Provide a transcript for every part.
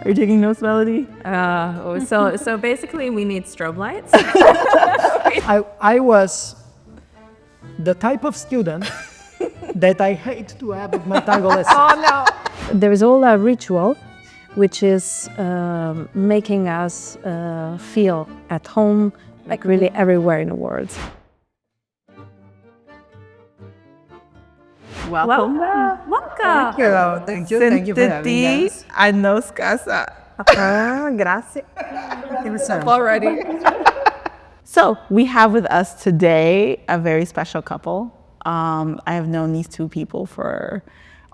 Are you taking notes, Melody? So basically we need strobe lights. I was the type of student that I hate to have at my tango lesson. There is all a ritual, which is making us feel at home, like really everywhere in the world. Welcome. Welcome. Thank you for having us. A nos casa. Grazie. Already. So we have with us today a very special couple. I have known these two people for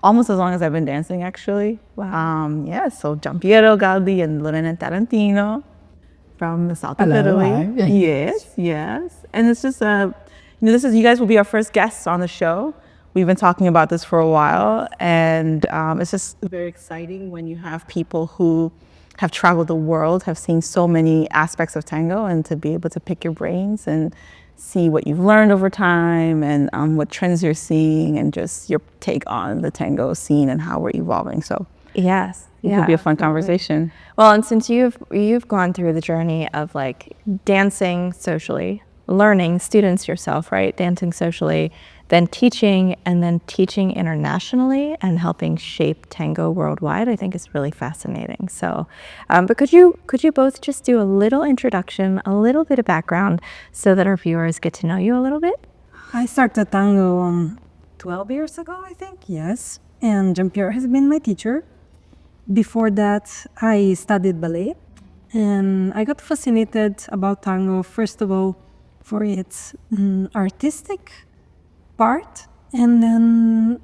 almost as long as I've been dancing, actually. Wow. So Gianpiero Galdi and Lorena Tarantino from the south of Italy. Hi. Yes. And it's just you guys will be our first guests on the show. We've been talking about this for a while, and it's just very exciting when you have people who have traveled the world, have seen so many aspects of tango, and to be able to pick your brains and see what you've learned over time and what trends you're seeing and just your take on the tango scene and how we're evolving. So Yes. it could be a fun conversation. Well, and since you've gone through the journey of like dancing socially, learning students yourself, right? Dancing socially, then teaching, and then teaching internationally and helping shape tango worldwide, I think is really fascinating. So, but could you both just do a little introduction, a little bit of background, so that our viewers get to know you a little bit? I started tango 12 years ago, I think, yes. And Gianpiero has been my teacher. Before that, I studied ballet. And I got fascinated about tango, first of all, for its artistic part. And then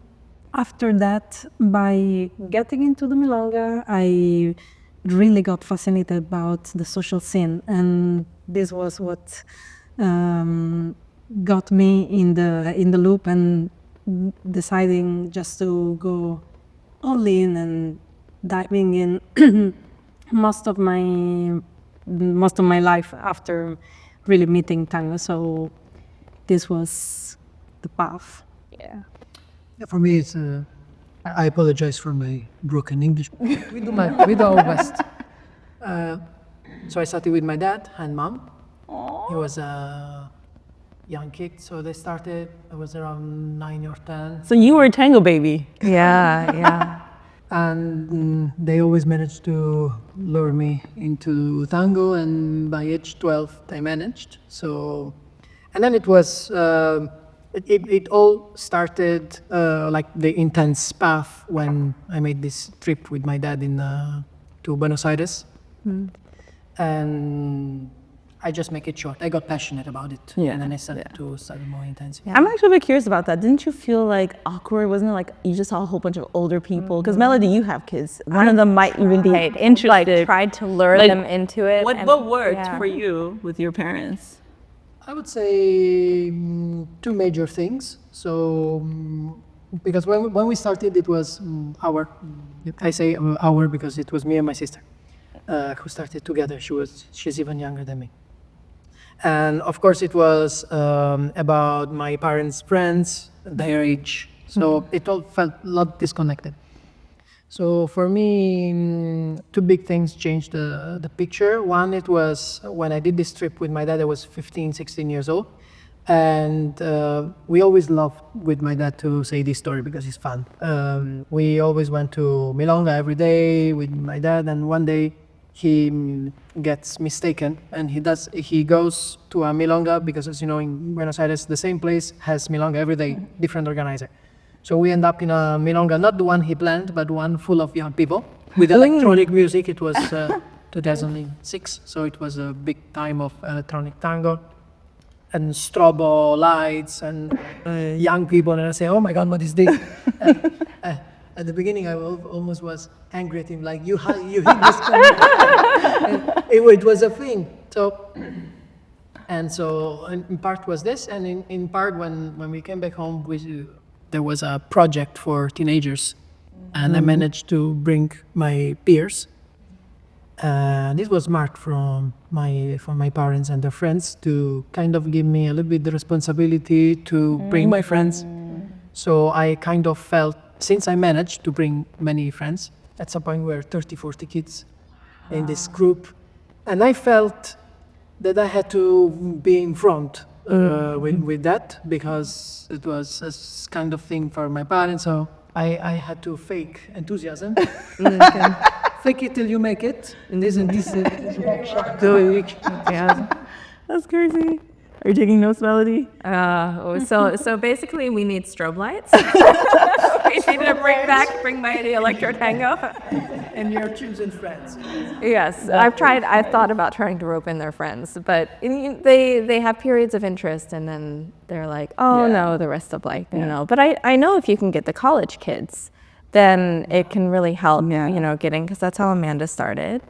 after that, by getting into the milonga, I really got fascinated about the social scene. And this was what got me in the loop and deciding just to go all in and diving in most of my life after really meeting tango. So this was the path. Yeah. For me, it's I apologize for my broken English. We do our best. So I started with my dad and mom. He was a young kid, so they started. I was around 9 or 10, So you were a tango baby. Yeah. and they always managed to lure me into tango. And by age 12, they managed. So, and then it was. It all started like the intense path when I made this trip with my dad to Buenos Aires, and I just make it short. I got passionate about it, and then I started to study more intensely. I'm actually a bit curious about that. Didn't you feel like awkward? Wasn't it like you just saw a whole bunch of older people? Because Melody, you have kids. One of them might even be interested. Like tried to lure them into it. What worked for you with your parents? I would say two major things. So, because when we started, it was our. I say our because it was me and my sister who started together. She's even younger than me. And of course, it was about my parents' friends, their age. So it all felt a lot disconnected. So for me, two big things changed the picture. One, it was when I did this trip with my dad, I was 15, 16 years old. And we always loved with my dad to say this story because it's fun. We always went to Milonga every day with my dad, and one day he gets mistaken and he goes to a Milonga because, as you know, in Buenos Aires, the same place has Milonga every day, different organizer. So we end up in a Milonga, not the one he planned, but one full of young people with electronic music. It was 2006, so it was a big time of electronic tango and strobo lights and young people. And I say, oh my God, what is this? At the beginning, I almost was angry at him, like, you hit this it was a thing. So in part was this, and in part when we came back home, there was a project for teenagers, and I managed to bring my peers. This was marked from my parents and their friends to kind of give me a little bit the responsibility to bring my friends. So I kind of felt, since I managed to bring many friends, at some point we were 30, 40 kids in this group. And I felt that I had to be in front with that, because it was a kind of thing for my parents. So I had to fake enthusiasm. Fake it till you make it. And this Yeah. That's crazy. Are you taking notes, Melody? So basically, we need strobe lights. We need to bring back the electro tango. and you're choosing friends. Yes, I've thought about trying to rope in their friends, but they have periods of interest and then they're like, oh no, the rest of like, you know. But I know if you can get the college kids, then it can really help, you know, getting, because that's how Amanda started.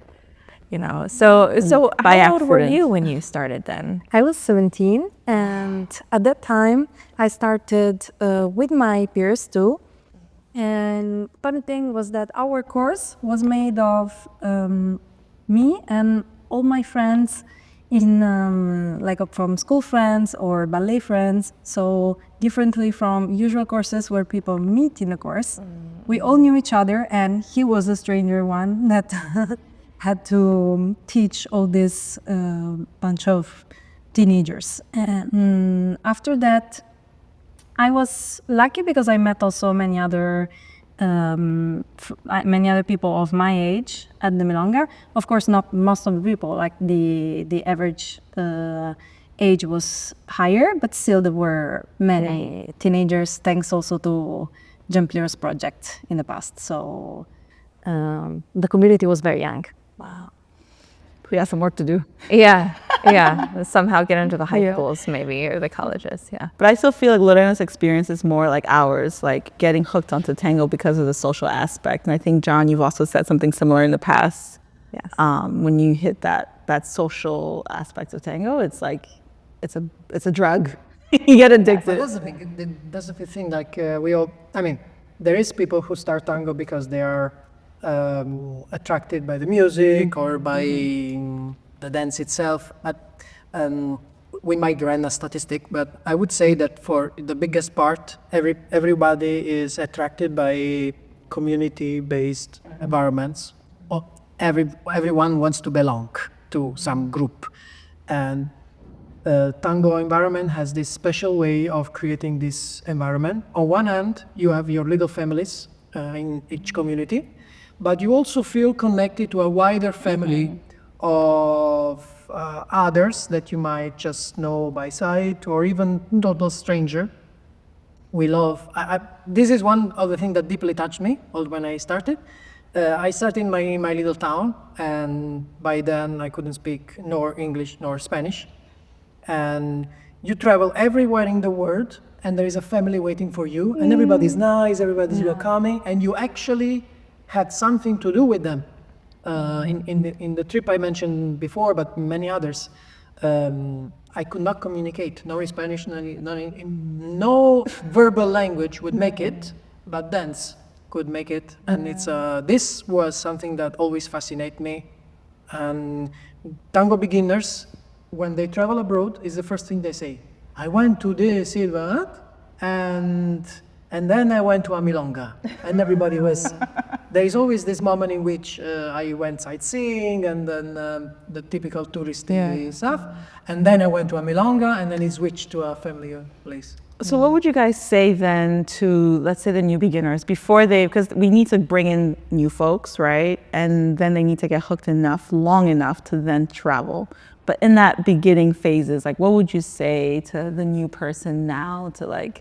You know, so how old were you when you started then? I was 17, and at that time I started with my peers too. And funny thing was that our course was made of me and all my friends in like from school friends or ballet friends. So differently from usual courses where people meet in a course, we all knew each other, and he was a stranger one that had to teach all this bunch of teenagers. And after that, I was lucky because I met also many other people of my age at the Milonga. Of course, not most of the people, like the average age was higher, but still there were many teenagers, thanks also to Gianpiero's project in the past. So the community was very young. Wow. We have some work to do. Yeah. Somehow get into the high schools maybe, or the colleges, But I still feel like Lorena's experience is more like ours, like getting hooked onto tango because of the social aspect. And I think, Jon, you've also said something similar in the past. Yes. When you hit that social aspect of tango, it's like, it's a drug. You get addicted. That's the thing, like we all, I mean, there is people who start tango because they are attracted by the music or by the dance itself. But we might run a statistic, but I would say that for the biggest part, everybody is attracted by community-based environments. Or everyone wants to belong to some group, and tango environment has this special way of creating this environment. On one hand, you have your little families in each community, but you also feel connected to a wider family of others that you might just know by sight or even total stranger. We love, this is one of the things that deeply touched me when I started. I started in my little town, and by then I couldn't speak nor English nor Spanish. And you travel everywhere in the world, and there is a family waiting for you, and everybody's nice, everybody's welcoming, and you actually had something to do with them. In the trip I mentioned before, but many others, I could not communicate, no in Spanish, no verbal language would make it, but dance could make it. And it's this was something that always fascinated me. And tango beginners, when they travel abroad, is the first thing they say. I went to this, and then I went to a milonga, and everybody was. There is always this moment in which I went sightseeing, and then the typical touristy stuff, and then I went to a milonga, and then I switched to a family place. So what would you guys say then to, let's say, the new beginners before because we need to bring in new folks, right? And then they need to get hooked long enough to then travel. But in that beginning phases, like, what would you say to the new person now to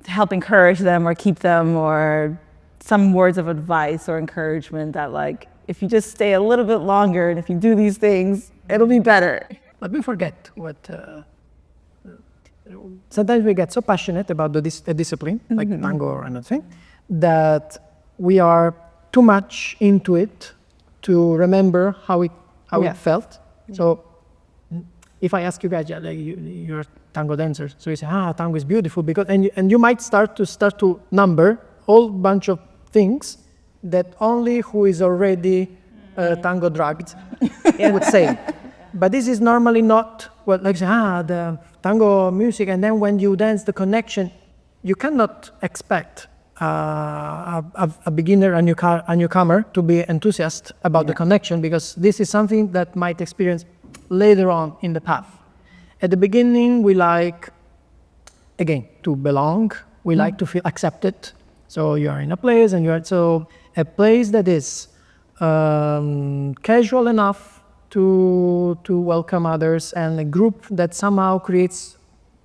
help encourage them or keep them, or some words of advice or encouragement that, like, if you just stay a little bit longer and if you do these things, it'll be better? Let me forget what. Sometimes we get so passionate about the discipline, like tango or anything, that we are too much into it to remember how it felt. So if I ask you guys, you're tango dancers, so you say, tango is beautiful, because and you might start to number a whole bunch of things that only who is already tango drugged would say. But this is normally not what, like, the tango music, and then when you dance the connection, you cannot expect a beginner, a newcomer, to be enthusiastic about the connection, because this is something that might experience later on in the path. At the beginning, we like, again, to belong. We like to feel accepted. So you are in a place, and a place that is casual enough to welcome others, and a group that somehow creates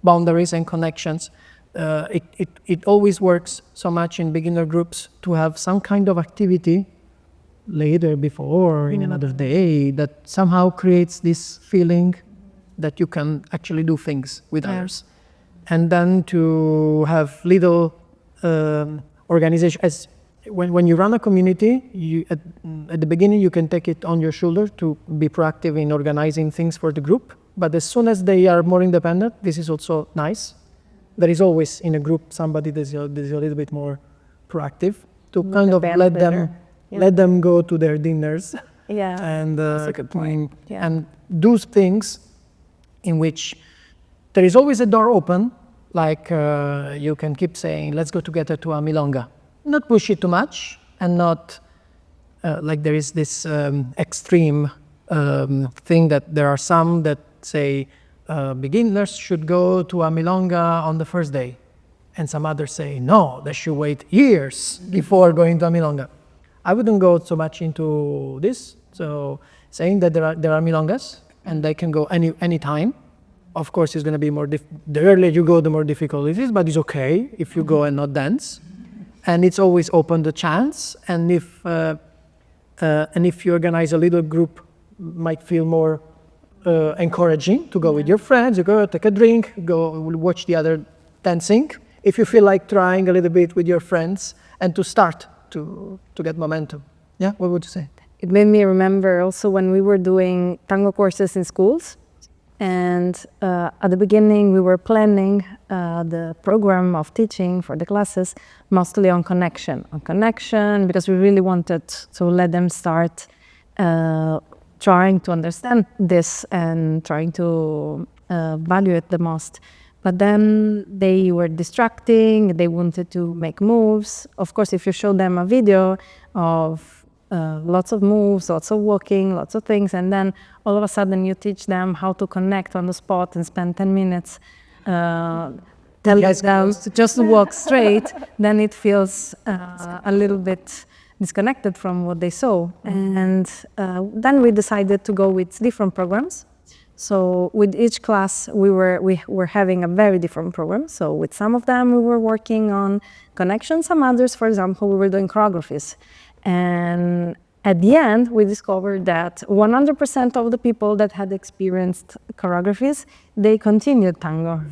boundaries and connections. It always works so much in beginner groups to have some kind of activity later, before, in another day, that somehow creates this feeling that you can actually do things with others. And then to have little organization. As when you run a community, at the beginning you can take it on your shoulder to be proactive in organizing things for the group. But as soon as they are more independent, this is also nice. There is always in a group somebody that's a little bit more proactive to kind of let them go to their dinners. Yeah, And that's a good point. Yeah. And do things in which there is always a door open. Like you can keep saying, let's go together to a milonga. Not push it too much, and not like there is this extreme thing that there are some that say beginners should go to a milonga on the first day. And some others say, no, they should wait years before going to a milonga. I wouldn't go so much into this. So saying that there are milongas and they can go any time. Of course, it's going to be more the earlier you go, the more difficult it is, but it's okay if you go and not dance. And it's always open the chance. And if you organize a little group, might feel more encouraging to go with your friends. You go take a drink, go watch the other dancing. If you feel like trying a little bit with your friends and to start to get momentum. Yeah, what would you say? It made me remember also when we were doing tango courses in schools. And at the beginning, we were planning the program of teaching for the classes mostly on connection, because we really wanted to let them start trying to understand this and trying to value it the most. But then they were distracting, they wanted to make moves. Of course, if you show them a video of lots of moves, lots of walking, lots of things, and then all of a sudden you teach them how to connect on the spot and spend 10 minutes telling them to just walk straight, then it feels a little bit disconnected from what they saw. And then we decided to go with different programs. So with each class, we were having a very different program. So with some of them, we were working on connection. Some others, for example, we were doing choreographies. And at the end, we discovered that 100% of the people that had experienced choreographies, they continued tango,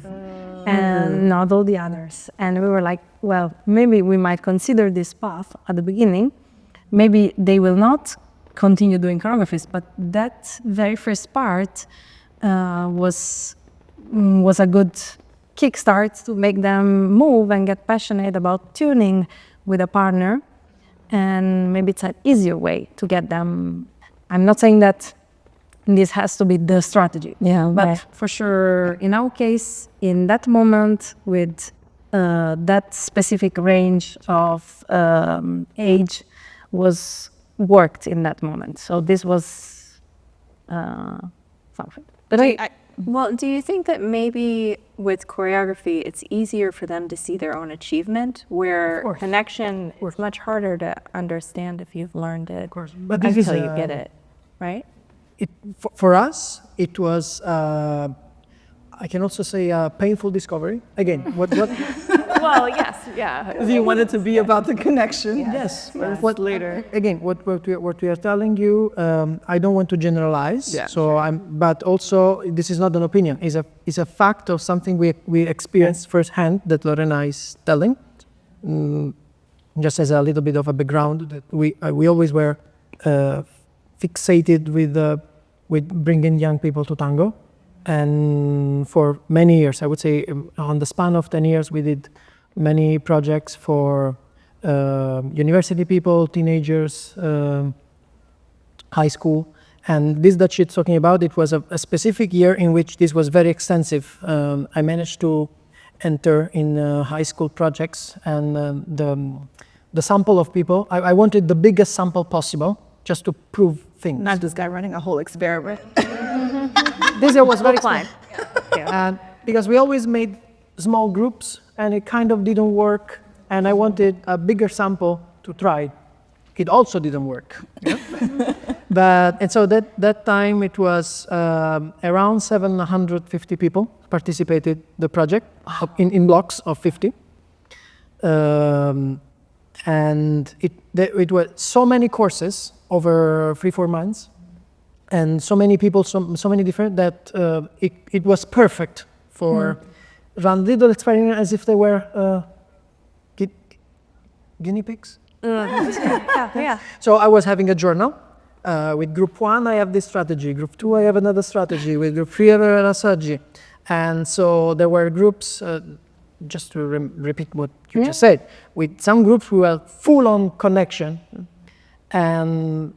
and not all the others. And we were like, well, maybe we might consider this path at the beginning. Maybe they will not continue doing choreographies, but that very first part was a good kickstart to make them move and get passionate about tuning with a partner. And maybe it's an easier way to get them. I'm not saying that this has to be the strategy, but for sure, in our case, in that moment, with that specific range of age, was worked in that moment. So this was something. But well, do you think that maybe with choreography, it's easier for them to see their own achievement, where connection is much harder to understand if you've learned it But this until is, you get it, right? For us, it was, I can also say, a painful discovery. Again, what Well, yes, yeah. You wanted to be about the connection. yes. What later? Again, what we are telling you, I don't want to generalize. Yeah. So but also this is not an opinion. It's a fact of something we experienced firsthand that Lorena is telling. Just as a little bit of a background, that we always were fixated with bringing young people to tango, and for many years, I would say, on the span of 10 years, we did many projects for university people, teenagers, high school. And this that she's talking about, it was a specific year in which this was very extensive. I managed to enter in high school projects, and the sample of people, I wanted the biggest sample possible just to prove things. Not this guy running a whole experiment. This year was very Fine. and because we always made small groups and it kind of didn't work, and I wanted a bigger sample to try. It also didn't work. And so that time it was around 750 people participated the project in blocks of 50. And it was so many courses over 3-4 months, and so many people, so many different, that it was perfect for run little experiments as if they were guinea pigs. Yeah. So I was having a journal. With group 1, I have this strategy. Group 2, I have another strategy. With group 3, I have another strategy. And so there were groups, just to repeat what you just said, with some groups we were full on connection. And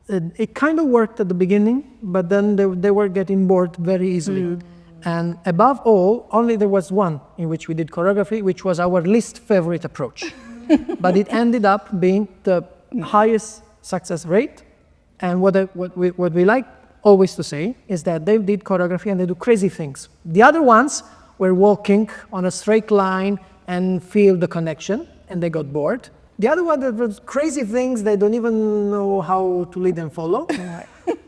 it kind of worked at the beginning, but then they were getting bored very easily. And above all, only there was one in which we did choreography, which was our least favorite approach. But it ended up being the highest success rate. And what we like always to say is that they did choreography and they do crazy things. The other ones were walking on a straight line and feel the connection, and they got bored. The other one that was crazy things, they don't even know how to lead and follow.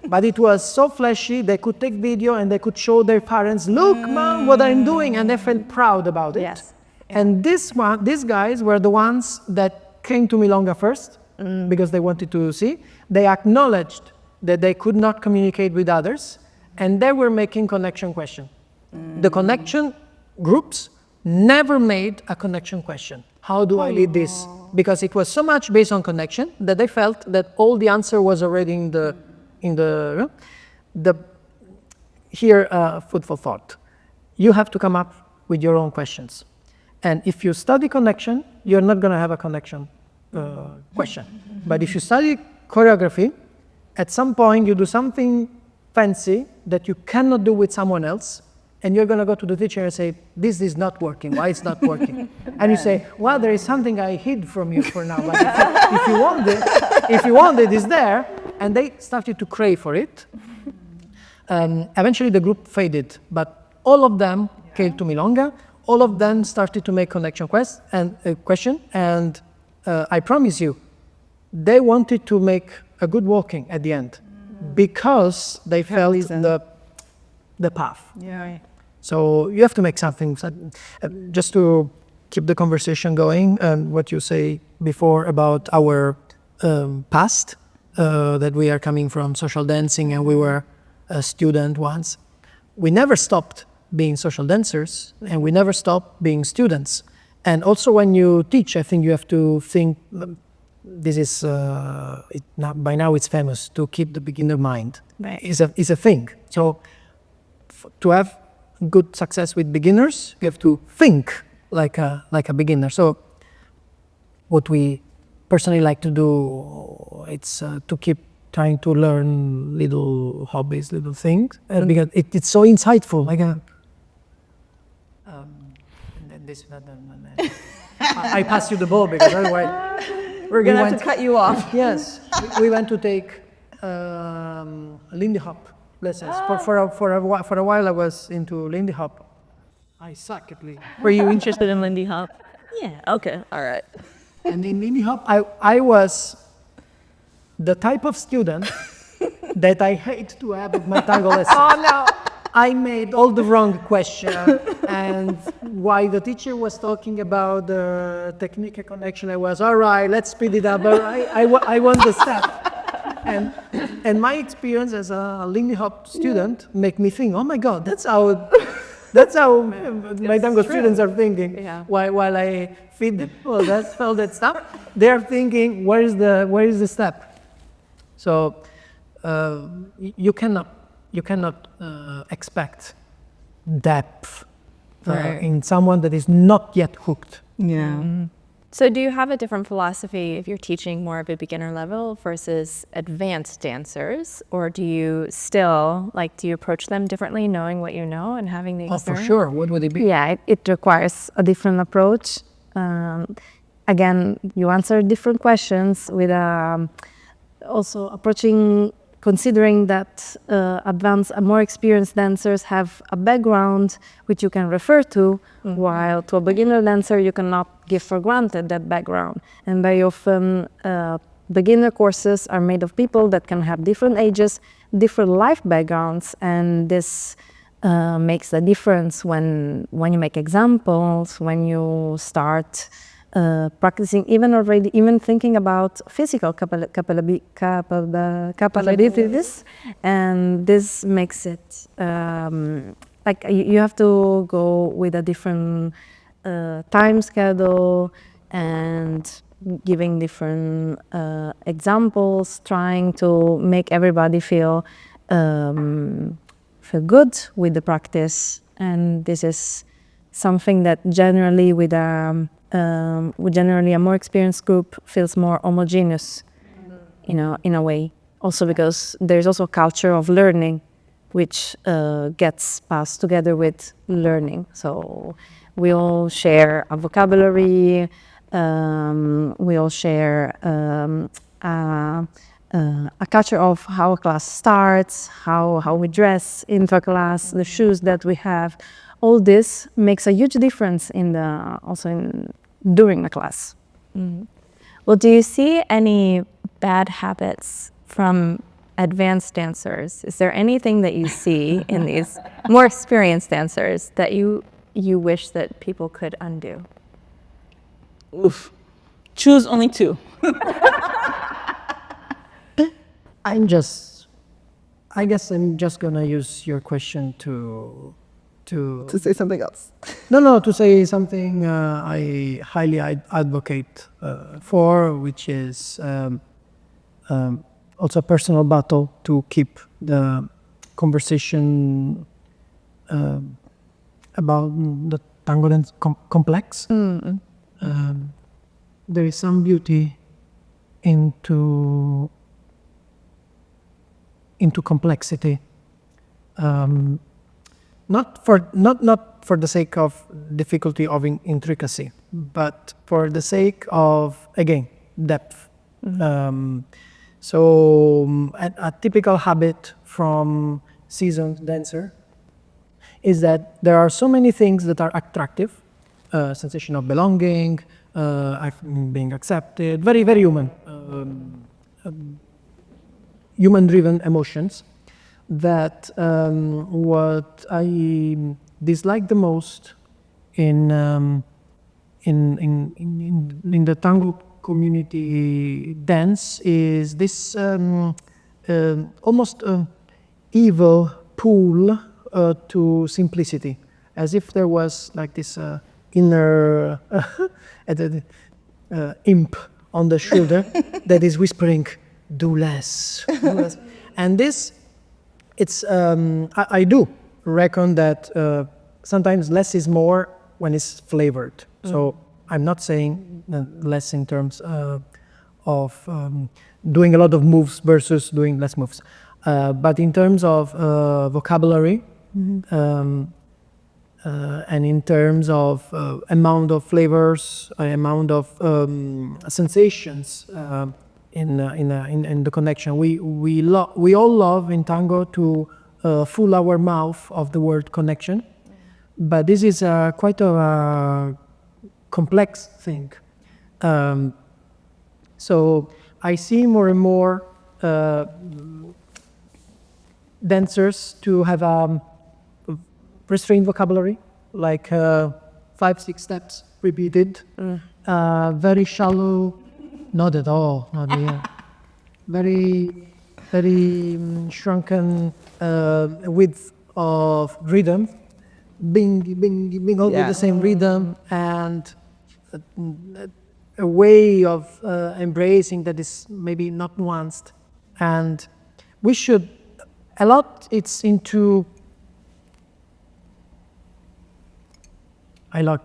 But it was so flashy, they could take video and they could show their parents, look, mom, what I'm doing, and they felt proud about it. Yes. And these guys were the ones that came to Milonga first, because they wanted to see. They acknowledged that they could not communicate with others, and they were making connection question. The connection groups never made a connection question. How do I lead this? Because it was so much based on connection that they felt that all the answer was already in the food for thought. You have to come up with your own questions. And if you study connection, you're not going to have a connection question. But if you study choreography, at some point you do something fancy that you cannot do with someone else, and you're going to go to the teacher and say, this is not working, why it's not working? And you say, well, there is something I hid from you for now, but if you want it, it's there. And they started to crave for it. Eventually the group faded, but all of them came to Milonga. All of them started to make connection question, and I promise you, they wanted to make a good walking at the end because they felt the path. Yeah. So you have to make something, just to keep the conversation going, and what you say before about our past, that we are coming from social dancing and we were a student once. We never stopped being social dancers, and we never stopped being students. And also when you teach, I think you have to think, this is, by now it's famous, to keep the beginner mind. Right. Is a thing. So to have good success with beginners, you have to think like a beginner. So what we personally like to do, it's to keep trying to learn little hobbies, little things, because it's so insightful. I pass you the ball because otherwise We're going to have to cut you off. Yes, we went to take Lindy Hop lessons. For a while I was into Lindy Hop. I suck at Lindy. Were you interested in Lindy Hop? Yeah, okay, all right. And in Lindy Hop, I was the type of student that I hate to have at my tango lesson. Oh, no. I made all the wrong questions, and while the teacher was talking about the technique and connection, I was, all right, let's speed it up. I want the step. And my experience as a Lindy Hop student make me think, oh my God, that's how my tango students are thinking. Yeah. While I feed them all that stuff, they're thinking, where is the step? So you cannot expect depth in someone that is not yet hooked. Yeah. So do you have a different philosophy if you're teaching more of a beginner level versus advanced dancers? Or do you still, like, do you approach them differently, knowing what you know and having the Oh, experience? for sure. What would it be? Yeah, it requires a different approach. Again, you answer different questions with also approaching, considering that advanced and more experienced dancers have a background which you can refer to, while to a beginner dancer you cannot give for granted that background. And very often beginner courses are made of people that can have different ages, different life backgrounds, and this makes a difference when you make examples, when you start practicing, even thinking about physical capabilities, and this makes it like you have to go with a different time schedule and giving different examples, trying to make everybody feel good with the practice. And this is something that generally with generally a more experienced group feels more homogeneous, in a way. Also because there's also a culture of learning, which gets passed together with learning. So we all share a vocabulary, we all share a culture of how a class starts, how we dress into a class, the shoes that we have. All this makes a huge difference during the class. Well, do you see any bad habits from advanced dancers? Is there anything that you see in these more experienced dancers that you wish that people could undo? Oof. Choose only two. I guess I'm just gonna use your question to say something else. No, to say something I highly advocate for, which is also a personal battle to keep the conversation about the tango dance complex. There is some beauty into complexity. Not for the sake of difficulty of intricacy, but for the sake of, again, depth. So a typical habit from seasoned dancer is that there are so many things that are attractive, sensation of belonging, being accepted, very, very human, human-driven emotions, that what I dislike the most in the tango community dance is this almost evil pull to simplicity, as if there was like this inner imp on the shoulder that is whispering, do less, do less. And this, it's I do reckon that sometimes less is more when it's flavored. So I'm not saying less in terms of doing a lot of moves versus doing less moves, but in terms of vocabulary, and in terms of amount of flavors, amount of sensations in the connection. We all love in tango to fool our mouth of the word connection, but this is quite a complex thing. So I see more and more dancers to have a restrained vocabulary, like 5-6 steps repeated, very shallow, not at all, not here. Very, very shrunken width of rhythm, being all with the same rhythm, and a way of embracing that is maybe not nuanced. And we should, a lot it's into I love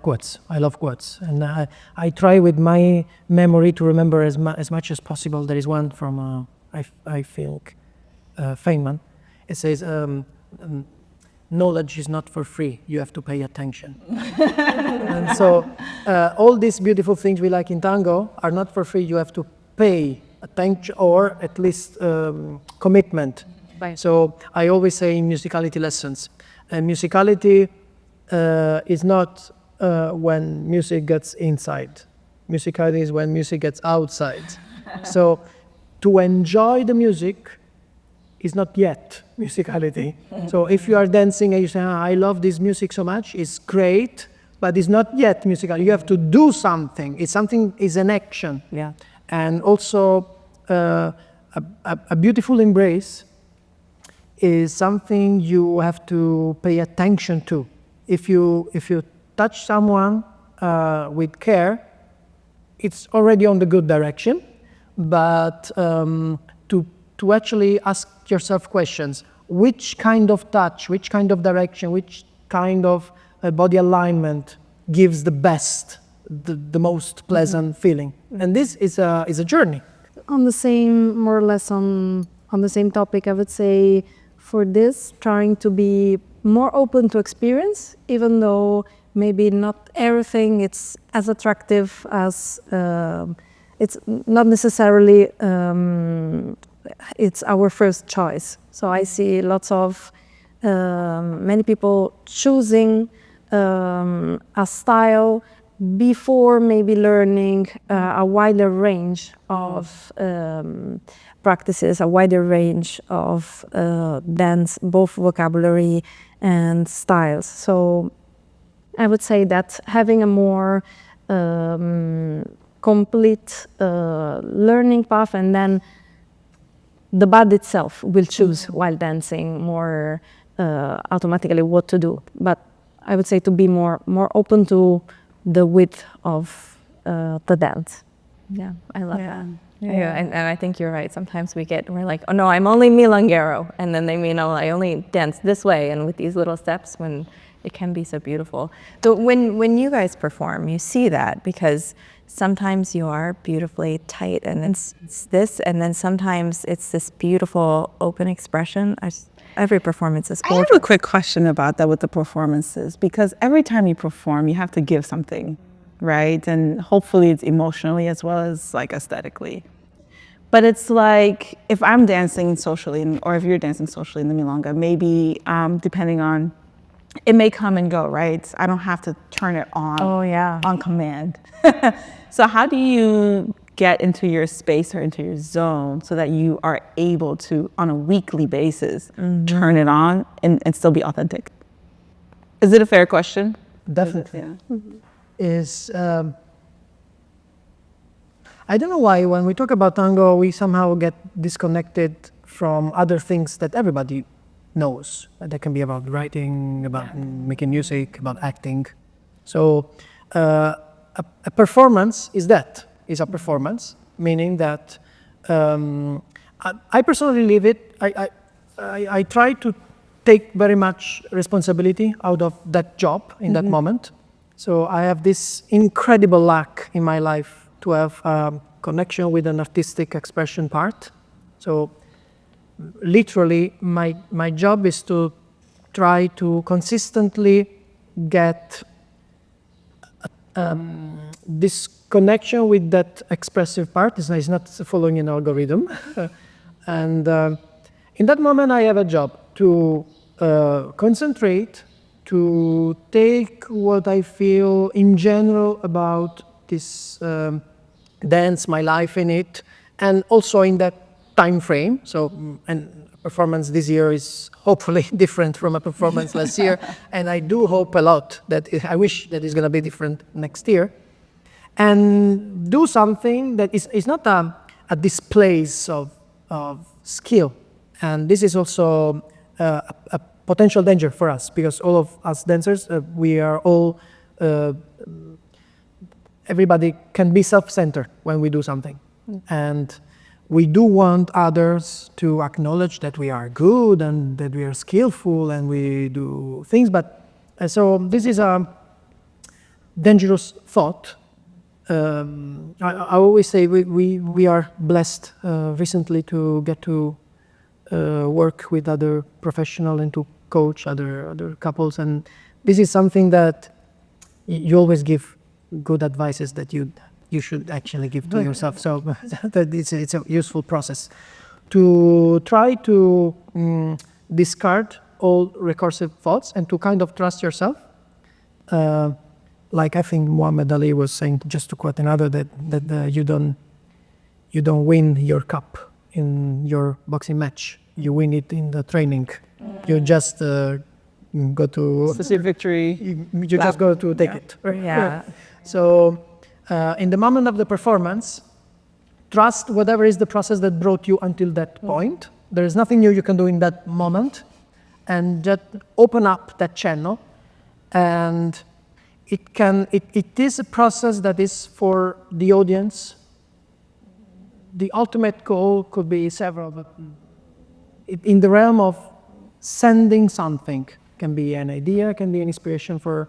quotes. I love quotes, and I try with my memory to remember as much as possible. There is one from I think Feynman. It says, "Knowledge is not for free. You have to pay attention." And so all these beautiful things we like in tango are not for free. You have to pay attention, or at least commitment. So I always say in musicality lessons, musicality is not when music gets inside. Musicality is when music gets outside. So to enjoy the music is not yet musicality. So if you are dancing and you say, I love this music so much, it's great, but it's not yet musical. You have to do something. It's an action. Yeah. And also a beautiful embrace is something you have to pay attention to. If you touch someone with care, it's already on the good direction. But to actually ask yourself questions: which kind of touch, which kind of direction, which kind of body alignment gives the best, the most pleasant feeling? And this is a journey. On the same, more or less on the same topic, I would say for this, trying to be more open to experience, even though maybe not everything it's as attractive as, it's not necessarily it's our first choice. So I see lots of many people choosing a style before maybe learning a wider range of practices, a wider range of dance, both vocabulary and styles. So I would say that having a more complete learning path, and then the body itself will choose while dancing more automatically what to do. But I would say to be more open to the width of the dance. Yeah, I love that. Yeah, and I think you're right. Sometimes we're like, oh no, I'm only milonguero, and then they mean, oh, I only dance this way, and with these little steps, when it can be so beautiful. So when you guys perform, you see that, because sometimes you are beautifully tight, and it's this, and then sometimes it's this beautiful open expression. Every performance is I gorgeous. have a quick question about that with the performances, because every time you perform, you have to give something, right? And hopefully it's emotionally as well as like aesthetically. But it's like, if I'm dancing socially, or if you're dancing socially in the milonga, maybe depending on, it may come and go, right? I don't have to turn it on on command. So how do you get into your space or into your zone so that you are able to, on a weekly basis, turn it on and still be authentic? Is it a fair question? Definitely. Yeah. Is I don't know why when we talk about tango, we somehow get disconnected from other things that everybody knows. That can be about writing, about making music, about acting. So a performance is a performance, meaning that I personally live it. I try to take very much responsibility out of that job in that moment. So I have this incredible luck in my life to have connection with an artistic expression part. So literally my job is to try to consistently get this connection with that expressive part. It's not following an algorithm. And in that moment I have a job to concentrate, to take what I feel in general about this dance, my life in it, and also in that time frame. So, and performance this year is hopefully different from a performance last year, and I do hope a lot that I wish that it's going to be different next year, and do something that is not a displays of skill, and this is also a potential danger for us, because all of us dancers, we are all everybody can be self-centered when we do something. And we do want others to acknowledge that we are good and that we are skillful and we do things, but And so this is a dangerous thought. I always say we are blessed recently to get to work with other professionals and to coach other couples, and this is something that you always give good advices that you should actually give to yourself. So that it's a useful process to try to discard all recursive thoughts and to kind of trust yourself. Like I think Muhammad Ali was saying, just to quote another, that you don't win your cup in your boxing match. You win it in the training. You just go to Specific victory. You just go to take it. Yeah. So in the moment of the performance, trust whatever is the process that brought you until that point. There is nothing new you can do in that moment, and just open up that channel. And it is a process that is for the audience. The ultimate goal could be several, but in the realm of sending something, can be an idea, can be an inspiration for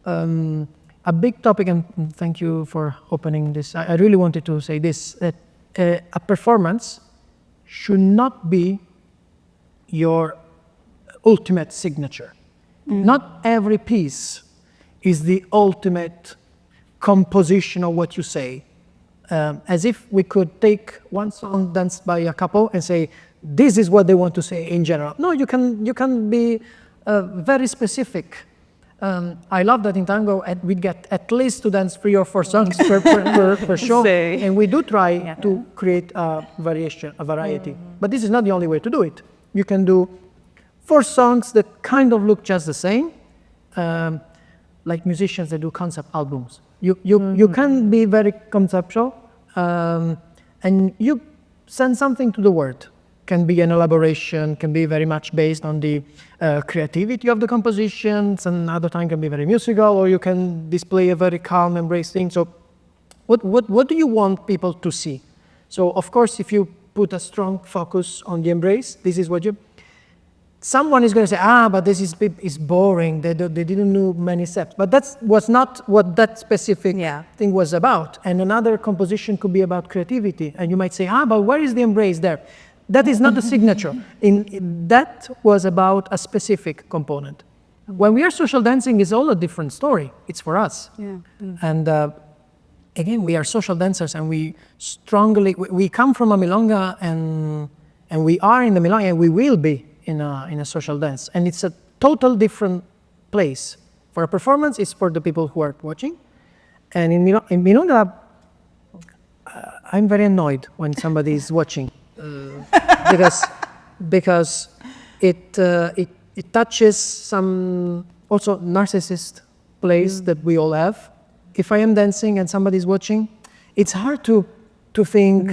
a big topic. And thank you for opening this. I really wanted to say this, that a performance should not be your ultimate signature. Not every piece is the ultimate composition of what you say. As if we could take one song danced by a couple and say, this is what they want to say in general. No, you can be very specific. I love that in tango we get at least to dance 3 or 4 songs per show, and we do try to create a variety. But this is not the only way to do it. You can do 4 songs that kind of look just the same, like musicians that do concept albums. You can be very conceptual, and you send something to the world. Can be an elaboration, can be very much based on the creativity of the compositions, and other time can be very musical, or you can display a very calm, embrace thing. So what do you want people to see? So of course, if you put a strong focus on the embrace, this is what someone is going to say, but this is boring, they didn't know many steps. But that was not what that specific thing was about. And another composition could be about creativity. And you might say, but where is the embrace there? That is not the signature. That was about a specific component. When we are social dancing, it's all a different story. It's for us. And again, we are social dancers, and we come from a milonga, and we are in the milonga, and we will be in a social dance. And it's a total different place. For a performance, it's for the people who are watching. And in milonga, I'm very annoyed when somebody is watching. Because it touches some also narcissist place that we all have. If I am dancing and somebody is watching, it's hard to think.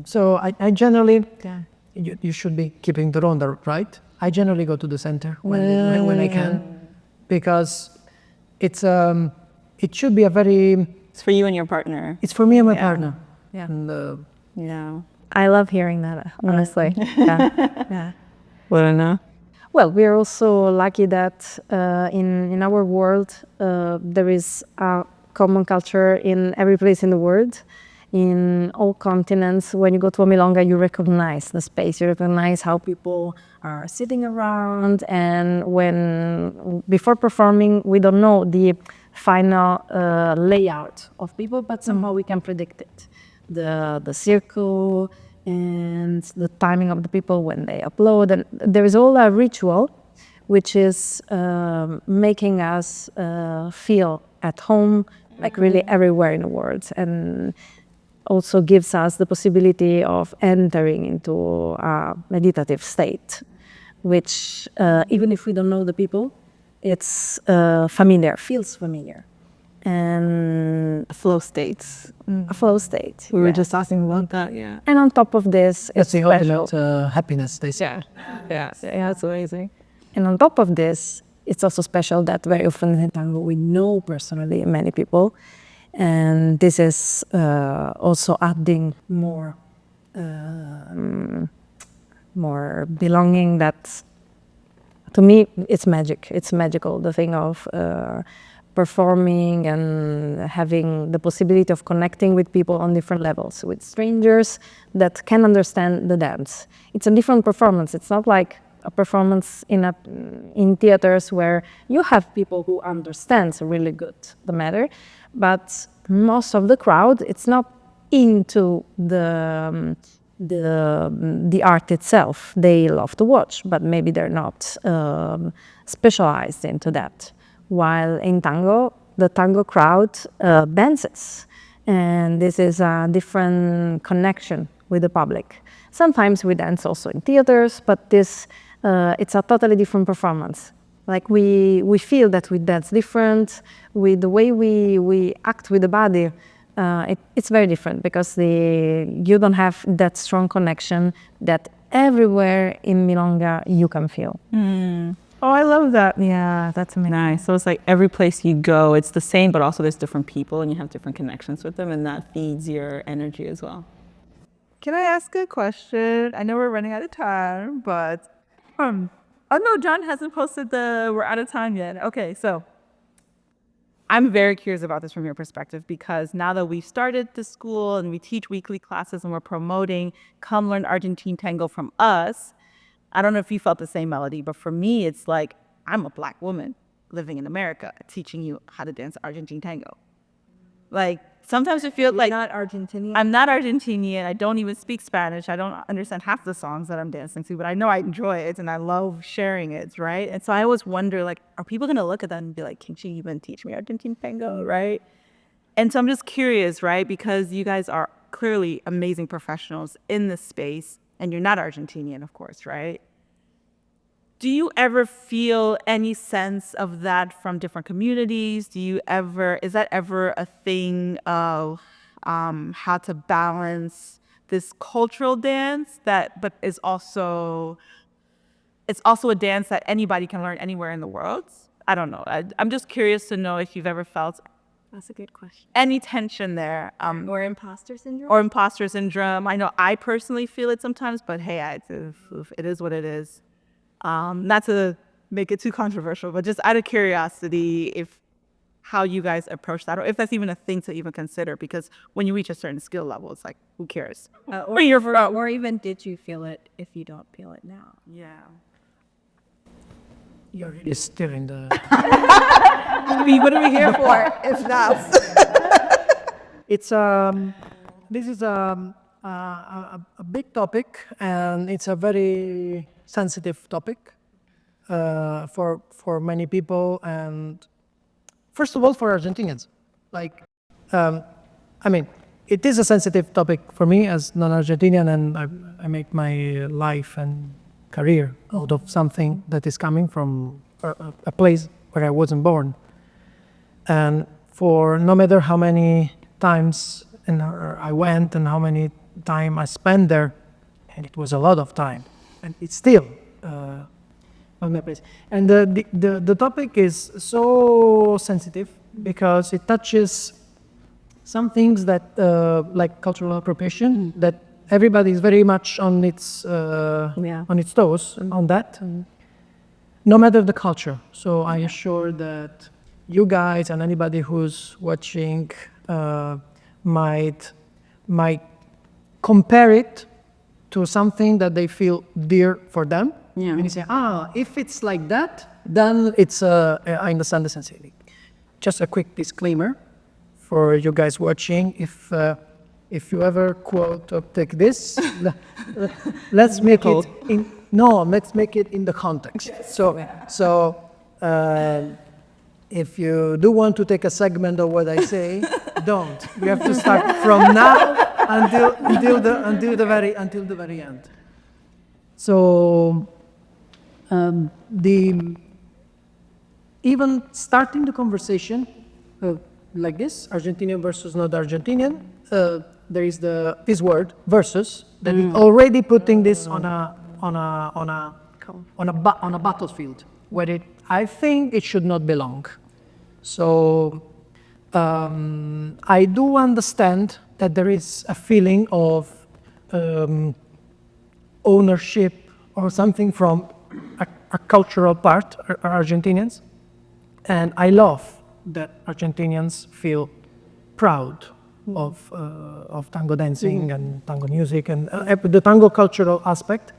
So I generally, you should be keeping the ronda, right? I generally go to the center when I can, because it should be a very. It's for you and your partner. It's for me and my partner. Yeah. And, I love hearing that, honestly. Yeah. Lorena? Well, we are also lucky that in our world there is a common culture in every place in the world, in all continents. When you go to a milonga, you recognize the space, you recognize how people are sitting around, and before performing, we don't know the final layout of people, but somehow we can predict it. The circle and the timing of the people when they upload, and there is all a ritual which is making us feel at home, like really everywhere in the world, and also gives us the possibility of entering into a meditative state, which even if we don't know the people, it's familiar, feels familiar. And Flow states. a flow state. We were just talking about that, yeah. And on top of this, that's it's the special. ultimate happiness, they say. Yeah, it's amazing. And on top of this, it's also special that very often in tango we know personally many people, and this is also adding more belonging. That to me, it's magic. It's magical, the thing of performing and having the possibility of connecting with people on different levels, with strangers that can understand the dance. It's a different performance. It's not like a performance in theaters where you have people who understand really good the matter, but most of the crowd, it's not into the art itself. They love to watch, but maybe they're not specialized into that. While in tango, the tango crowd dances, and this is a different connection with the public. Sometimes we dance also in theaters, but this it's a totally different performance. Like we feel that we dance different, with the way we act with the body. It's very different because you don't have that strong connection that everywhere in Milonga you can feel. Oh, I love that. Yeah, that's amazing. Nice. So it's like every place you go, it's the same, but also there's different people and you have different connections with them, and that feeds your energy as well. Can I ask a question? I know we're running out of time, but oh no, John hasn't posted we're out of time yet. Okay, so I'm very curious about this from your perspective, because now that we've started the school and we teach weekly classes and we're promoting Come Learn Argentine Tango from us, I don't know if you felt the same, Melody, but for me, it's like I'm a Black woman living in America teaching you how to dance Argentine tango. Like sometimes I feel like Not Argentinian. I'm not Argentinian. I don't even speak Spanish. I don't understand half the songs that I'm dancing to, but I know I enjoy it and I love sharing it, right? And so I always wonder, like, are people gonna look at that and be like, can she even teach me Argentine tango, right? And so I'm just curious, right? Because you guys are clearly amazing professionals in this space, and you're not Argentinian, of course, right? Do you ever feel any sense of that from different communities? Is that ever a thing of how to balance this cultural dance but it's also a dance that anybody can learn anywhere in the world? I don't know. I'm just curious to know if you've ever felt That's a good question. any tension there. Or imposter syndrome? Or imposter syndrome. I know I personally feel it sometimes, but hey, it is what it is. Not to make it too controversial, but just out of curiosity, how you guys approach that, or if that's even a thing to even consider, because when you reach a certain skill level, it's like, who cares? Or even did you feel it if you don't feel it now? Yeah. You're really still in the. What are we here for if not? It's this is a big topic, and it's a very sensitive topic for many people, and first of all for Argentinians. Like, I mean, it is a sensitive topic for me as non-Argentinian, and I make my life and career out of something that is coming from a place where I wasn't born, and for no matter how many times I went and how many time I spent there, and it was a lot of time, and it's still on my place. And the topic is so sensitive because it touches some things that like cultural appropriation, that everybody is very much on its toes on that, no matter the culture. So I assure that you guys and anybody who's watching might compare it to something that they feel dear for them. Yeah. And you say, if it's like that, then it's I understand the sensitivity. Just a quick disclaimer for you guys watching: if you ever quote or take this, let's make it in the context. So if you do want to take a segment of what I say, don't. You have to start from now until the very end. So even starting the conversation like this, Argentinian versus not Argentinian, there is this word versus that is already putting this on a battlefield where I think it should not belong. So I do understand that there is a feeling of ownership or something from a cultural part, are Argentinians. And I love that Argentinians feel proud of tango dancing and tango music and the tango cultural aspect.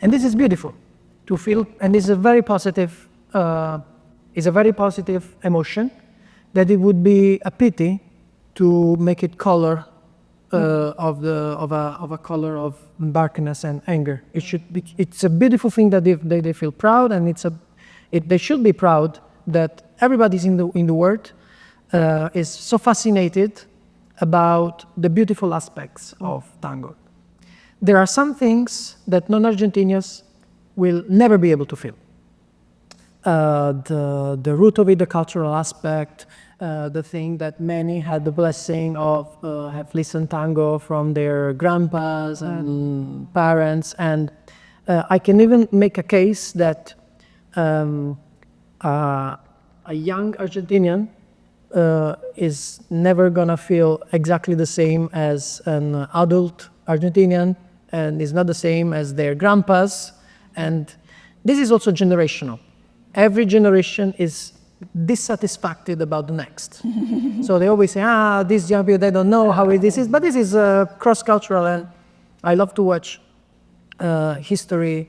And this is beautiful to feel, and it's a very positive, emotion that it would be a pity to make it color of a color of darkness and anger. It should be. It's a beautiful thing that they feel proud, and they should be proud that everybody's in the world is so fascinated about the beautiful aspects of tango. There are some things that non-Argentinians will never be able to feel. The root of it, the cultural aspect, the thing that many had the blessing of have listened tango from their grandpas and parents, and I can even make a case that a young Argentinian is never gonna feel exactly the same as an adult Argentinian, and is not the same as their grandpas, and this is also generational. Every generation is dissatisfied about the next. So they always say, this young people, they don't know how this is, but this is cross-cultural, and I love to watch history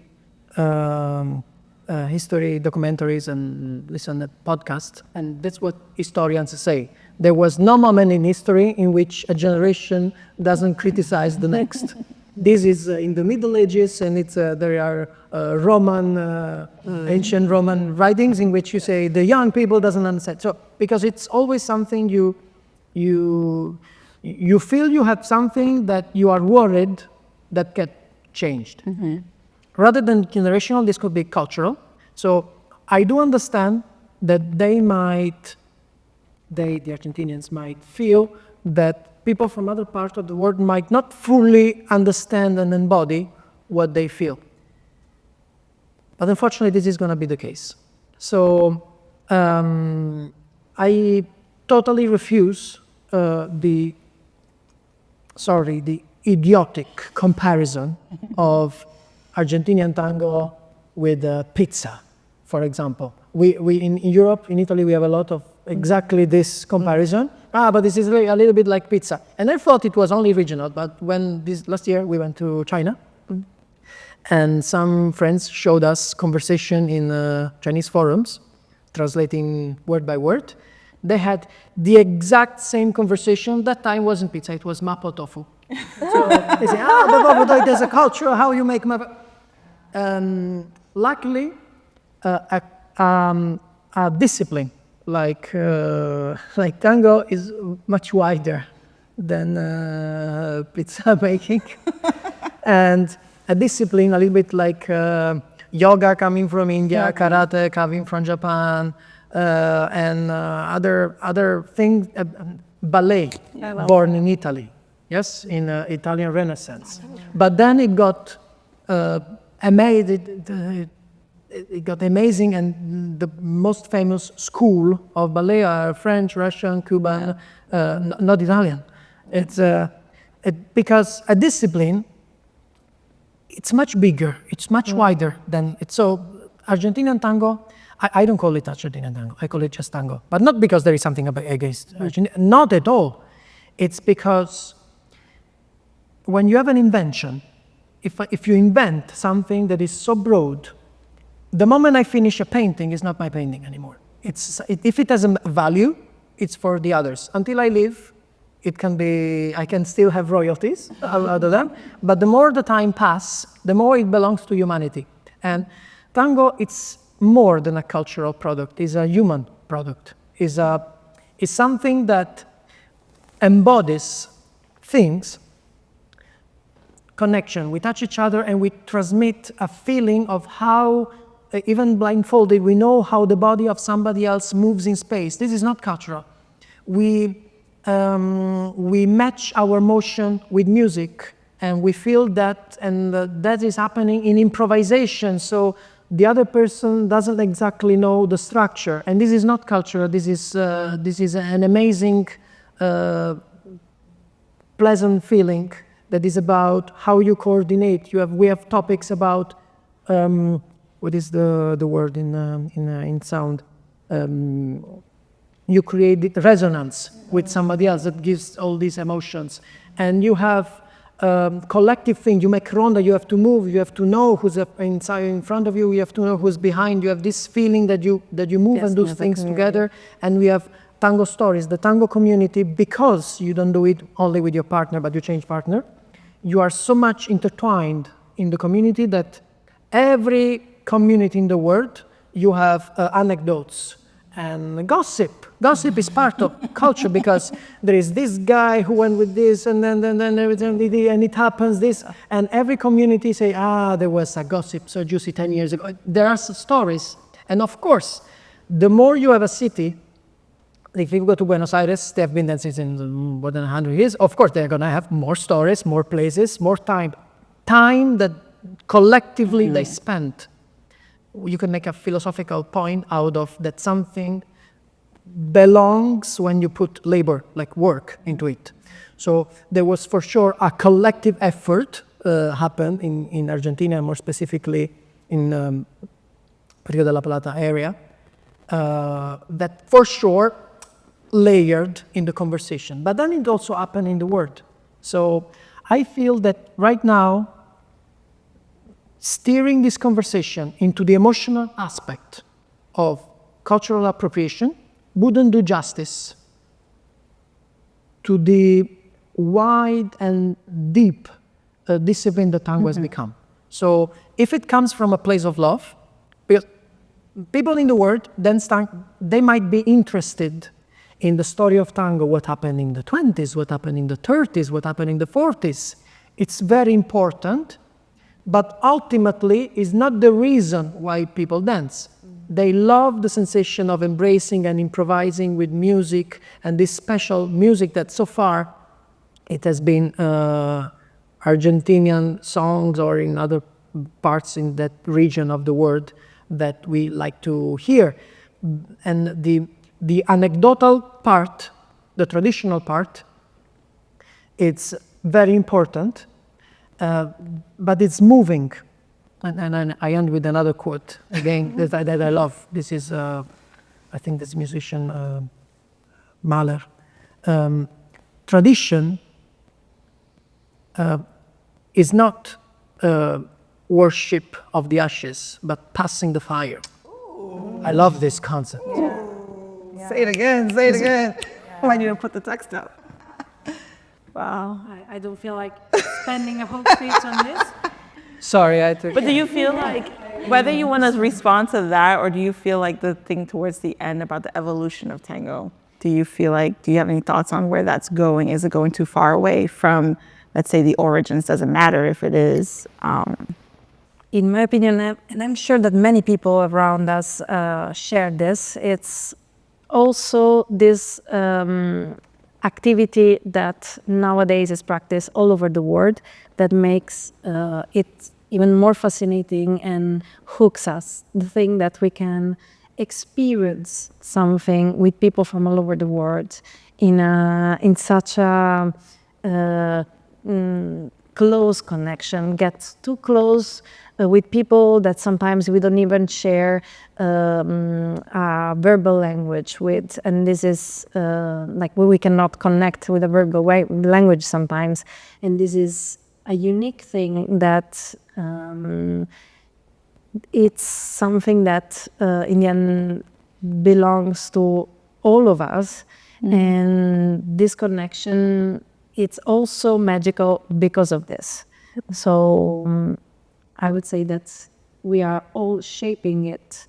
documentaries and listen to podcasts, and that's what historians say. There was no moment in history in which a generation doesn't criticize the next. This is in the Middle Ages, and there are ancient Roman writings in which you say the young people doesn't understand. So because it's always something you feel you have something that you are worried that get changed. Mm-hmm. Rather than generational, this could be cultural. So I do understand that the Argentinians might feel that people from other parts of the world might not fully understand and embody what they feel. But unfortunately, this is going to be the case. So I totally refuse the idiotic comparison of Argentinian tango with pizza, for example. We in Europe, in Italy, we have a lot of exactly this comparison. But this is a little bit like pizza. And I thought it was only regional, but when last year we went to China, and some friends showed us conversation in Chinese forums, translating word by word. They had the exact same conversation. That time wasn't pizza, it was mapo tofu. So they say, there's a culture, how you make mapo. Luckily, a discipline like tango is much wider than pizza making. And a discipline a little bit like yoga coming from India, karate coming from Japan, and other things, ballet born in Italy, yes, in Italian Renaissance. But then it got it got amazing, and the most famous school of ballet are French, Russian, Cuban, not Italian. It's because a discipline, it's much bigger, it's much wider than it. So Argentinian tango, I don't call it Argentinian tango, I call it just tango. But not because there is something against Argentina, not at all. It's because when you have an invention, if you invent something that is so broad, the moment I finish a painting, it's not my painting anymore. If it has a value, it's for the others. Until I leave, I can still have royalties out of them, but the more the time passes, the more it belongs to humanity. And tango, it's more than a cultural product, it's a human product. It's something that embodies things, connection. We touch each other and we transmit a feeling of how, even blindfolded, we know how the body of somebody else moves in space. This is not cultural. We match our motion with music, and we feel that, and that is happening in improvisation. So the other person doesn't exactly know the structure, and this is not cultural. This is an amazing, pleasant feeling that is about how you coordinate. We have topics about what is the word in sound? You create resonance with somebody else that gives all these emotions, and you have collective thing. You make ronda. You have to move. You have to know who's inside in front of you. You have to know who's behind. You have this feeling that you move Yes, and do as a things community. together. And we have tango stories. The tango community, because you don't do it only with your partner, but you change partner. You are so much intertwined in the community that every community in the world, you have anecdotes and gossip. Gossip is part of culture because there is this guy who went with this, and then everything, and it happens this, and every community say, there was a gossip so juicy 10 years ago. There are stories, and of course, the more you have a city, if you go to Buenos Aires, they have been there since more than 100 years. Of course, they're going to have more stories, more places, more time. Time that collectively they spent. You can make a philosophical point out of that something belongs when you put labor, like work, into it. So there was for sure a collective effort happened in Argentina, more specifically in Rio de la Plata area, that for sure layered in the conversation. But then it also happened in the world. So I feel that right now, steering this conversation into the emotional aspect of cultural appropriation wouldn't do justice to the wide and deep discipline that tango has become. So if it comes from a place of love, because people in the world then they might be interested in the story of tango, what happened in the 20s, what happened in the 30s, what happened in the 40s. It's very important, but ultimately is not the reason why people dance. They love the sensation of embracing and improvising with music, and this special music that so far it has been Argentinian songs or in other parts in that region of the world that we like to hear. And the anecdotal part, the traditional part, it's very important, but it's moving. And I end with another quote, again, that I love. This is, I think this musician, Mahler. Tradition is not worship of the ashes, but passing the fire. Ooh. I love this concept. Yeah. Say it again, say it again. I might need to put the text up. Wow. I don't feel like spending a whole speech on this. Sorry, I took. But do you feel like, whether you want to respond to that, or do you feel like the thing towards the end about the evolution of tango, do you have any thoughts on where that's going? Is it going too far away from, let's say, the origins? Doesn't matter if it is. In my opinion, and I'm sure that many people around us share this, it's also this activity that nowadays is practiced all over the world that makes it even more fascinating and hooks us. The thing that we can experience something with people from all over the world in such a close connection, gets too close with people that sometimes we don't even share a verbal language with, and this is like we cannot connect with a verbal language sometimes, and this is a unique thing that it's something that in the end belongs to all of us, and this connection, it's also magical because of this. So I would say that we are all shaping it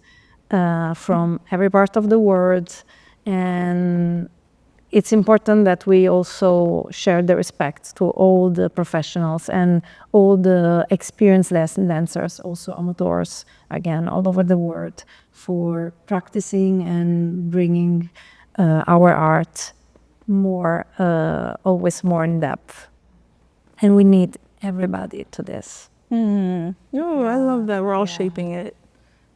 from every part of the world, and it's important that we also share the respect to all the professionals and all the experienced dancers, also amateurs, again, all over the world, for practicing and bringing our art more, always more in depth. And we need everybody to this. Oh, I love that. We're all shaping it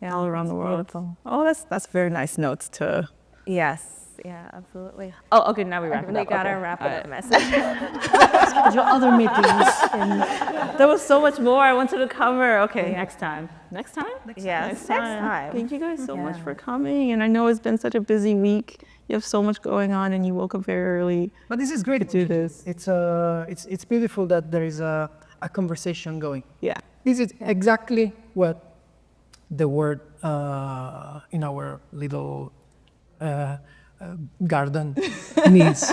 all around the world. Beautiful. Oh, that's very nice notes to. Yes. Yeah, absolutely. Oh, okay, now we wrap it We up. gotta Okay. wrap All it right. up message. Your other meetings. And There was so much more I wanted to cover. Okay, next time. Next time? Yes, next time. Thank you guys so much for coming. And I know it's been such a busy week. You have so much going on and you woke up very early. but this is great to do this. It's beautiful that there is a conversation going. Yeah. This is exactly what the word in our little garden needs.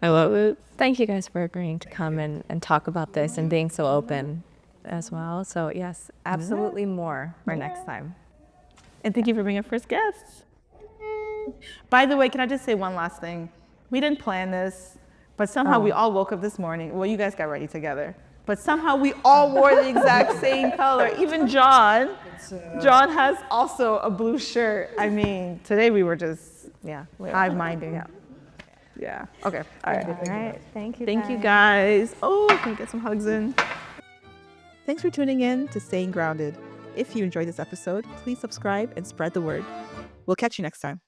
I love it. Thank you guys for agreeing to come and talk about this and being so open as well. So yes, absolutely more for next time. And thank you for being our first guest. By the way, can I just say one last thing? We didn't plan this, but somehow we all woke up this morning. Well, you guys got ready together. But somehow we all wore the exact same color. Even John. John has also a blue shirt. I mean, today we were just, hive-minding. Yeah. Okay. All right. All right. Thank you. Thank you guys. Oh, can we get some hugs in? Thanks for tuning in to Staying Grounded. If you enjoyed this episode, please subscribe and spread the word. We'll catch you next time.